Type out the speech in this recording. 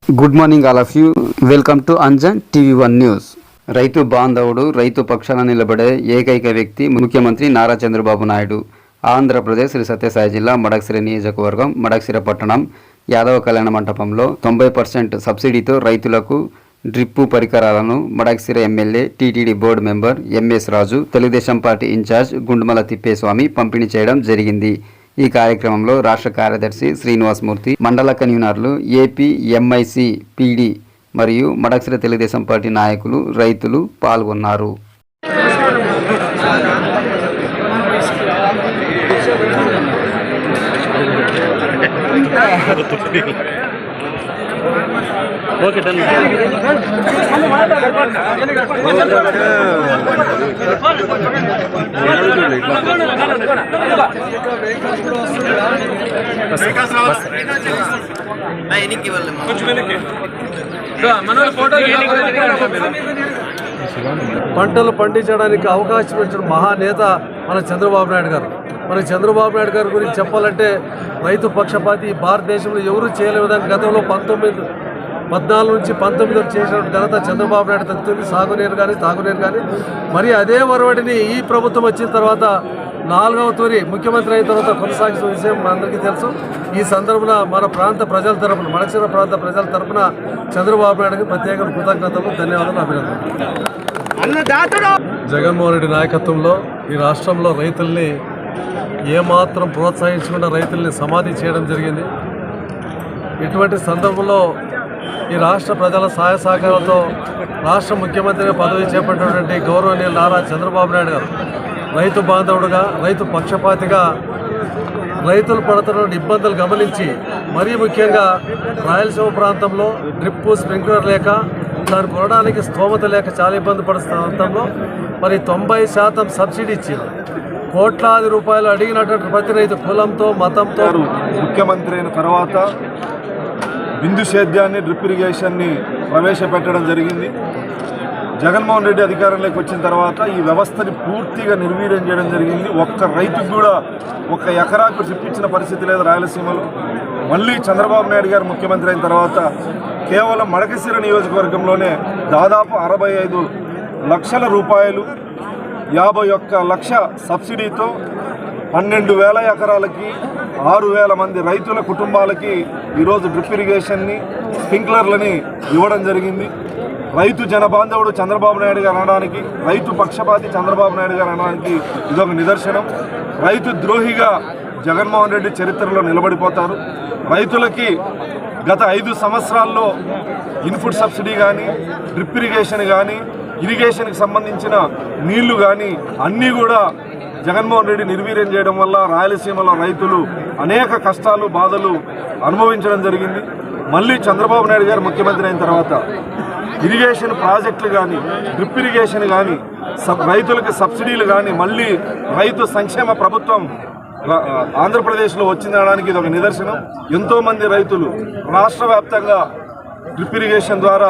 Good morning all of you. Welcome to Anjan TV1 news. రైతు బాంధవుడు, రైతు పక్షాన నిలబడే ఏకైక వ్యక్తి ముఖ్యమంత్రి నారా చంద్రబాబు నాయుడు. ఆంధ్రప్రదేశ్ శ్రీ సత్యసాయి జిల్లా మడకశిర నియోజకవర్గం మడకశిర పట్టణం యాదవ కళ్యాణ మంటపంలో 90% సబ్సిడీతో రైతులకు డ్రిప్పు పరికరాలను Madakasira MLA, TTD board member MS రాజు, తెలుగుదేశం పార్టీ ఇన్ఛార్జ్ గుండుమల తిప్పేస్వామి పంపిణీ చేయడం జరిగింది. ఈ కార్యక్రమంలో రాష్ట్ర కార్యదర్శి శ్రీనివాసమూర్తి, మండల కన్వీనర్లు ఏపీ, MIC, PD మరియు మడకశిర తెలుగుదేశం పార్టీ నాయకులు, రైతులు పాల్గొన్నారు. Okay done. పంటలు పండించడానికి అవకాశం ఇచ్చిన మహానేత మన చంద్రబాబు నాయుడు గారు. మన చంద్రబాబు నాయుడు గారి గురించి చెప్పాలంటే రైతు పక్షపాతి భారతదేశంలో ఎవరు చేయలేని విధంగా గతంలో 14 నుంచి 19 చేసిన ఘనత చంద్రబాబు నాయుడు తగ్గుతుంది. సాగునీరు కానీ తాగునీరు కానీ మరి అదే ఒరవడిని ఈ ప్రభుత్వం వచ్చిన తర్వాత 4వ తూరి ముఖ్యమంత్రి అయిన తర్వాత కొనసాగిస్తున్న విషయం మనందరికీ తెలుసు. ఈ సందర్భంలో మన ప్రాంత ప్రజల తరఫున, మడకశిర ప్రాంత ప్రజల తరఫున చంద్రబాబు నాయుడుకి ప్రత్యేక కృతజ్ఞతలు, ధన్యవాదాలు, అభినందనలు. జగన్మోహన్ రెడ్డి నాయకత్వంలో ఈ రాష్ట్రంలో రైతుల్ని ఏమాత్రం ప్రోత్సహించకుండా రైతుల్ని సమాధి చేయడం జరిగింది. ఇటువంటి సందర్భంలో ఈ రాష్ట్ర ప్రజల సహాయ సహకారాలతో రాష్ట్ర ముఖ్యమంత్రిగా పదవి చేపట్టినటువంటి గౌరవనీయులు నారా చంద్రబాబు నాయుడు గారు రైతు బాంధవుడుగా, రైతు పక్షపాతిగా రైతులు పడుతున్న ఇబ్బందులు గమనించి మరీ ముఖ్యంగా రాయలసీమ ప్రాంతంలో డ్రిప్, స్ప్రింక్లర్ లేక దాన్ని కొనడానికి స్తోమత లేక చాలా ఇబ్బంది పడుతున్న ప్రాంతంలో మరి 90% సబ్సిడీ ఇచ్చారు. కోట్లాది రూపాయలు అడిగినటువంటి ప్రతి రైతు కులంతో, మతంతో ముఖ్యమంత్రి అయిన తర్వాత బిందు సేద్యాన్ని, డ్రిప్ ఇరిగేషన్ని ప్రవేశపెట్టడం జరిగింది. జగన్మోహన్ రెడ్డి అధికారంలోకి వచ్చిన తర్వాత ఈ వ్యవస్థని పూర్తిగా నిర్వీర్యం చేయడం జరిగింది. ఒక్క రైతుకు కూడా 1 ఎకరాకు డ్రిప్ ఇచ్చిన పరిస్థితి లేదు రాయలసీమలో. మళ్ళీ చంద్రబాబు నాయుడు గారు ముఖ్యమంత్రి అయిన తర్వాత కేవలం మడకశిర నియోజకవర్గంలోనే దాదాపు 65 లక్షల రూపాయలు, 51 లక్ష సబ్సిడీతో 12,000 ఎకరాలకి 6,000 మంది రైతుల కుటుంబాలకి ఈరోజు డ్రిప్ ఇరిగేషన్ని, స్ప్రింక్లర్లని ఇవ్వడం జరిగింది. రైతు జనబాంధవుడు చంద్రబాబు నాయుడు గారు అనడానికి, రైతు పక్షపాతి చంద్రబాబు నాయుడు గారు అనడానికి ఇదొక నిదర్శనం. రైతు ద్రోహిగా జగన్మోహన్ రెడ్డి చరిత్రలో నిలబడిపోతారు. రైతులకి గత 5 సంవత్సరాల్లో ఇన్పుట్ సబ్సిడీ కానీ, డ్రిప్ ఇరిగేషన్ కానీ, ఇరిగేషన్కి సంబంధించిన నీళ్లు కానీ అన్నీ కూడా జగన్మోహన్ రెడ్డి నిర్వీర్యం చేయడం వల్ల రాయలసీమలో రైతులు అనేక కష్టాలు, బాధలు అనుభవించడం జరిగింది. మళ్ళీ చంద్రబాబు నాయుడు గారు ముఖ్యమంత్రి అయిన తర్వాత ఇరిగేషన్ ప్రాజెక్టులు కానీ, డ్రిప్ ఇరిగేషన్ కానీ, రైతులకు సబ్సిడీలు కానీ, మళ్ళీ రైతు సంక్షేమ ప్రభుత్వం ఆంధ్రప్రదేశ్లో వచ్చిందనడానికి ఇది ఒక నిదర్శనం. ఎంతోమంది రైతులు రాష్ట్ర వ్యాప్తంగా డ్రిప్ ఇరిగేషన్ ద్వారా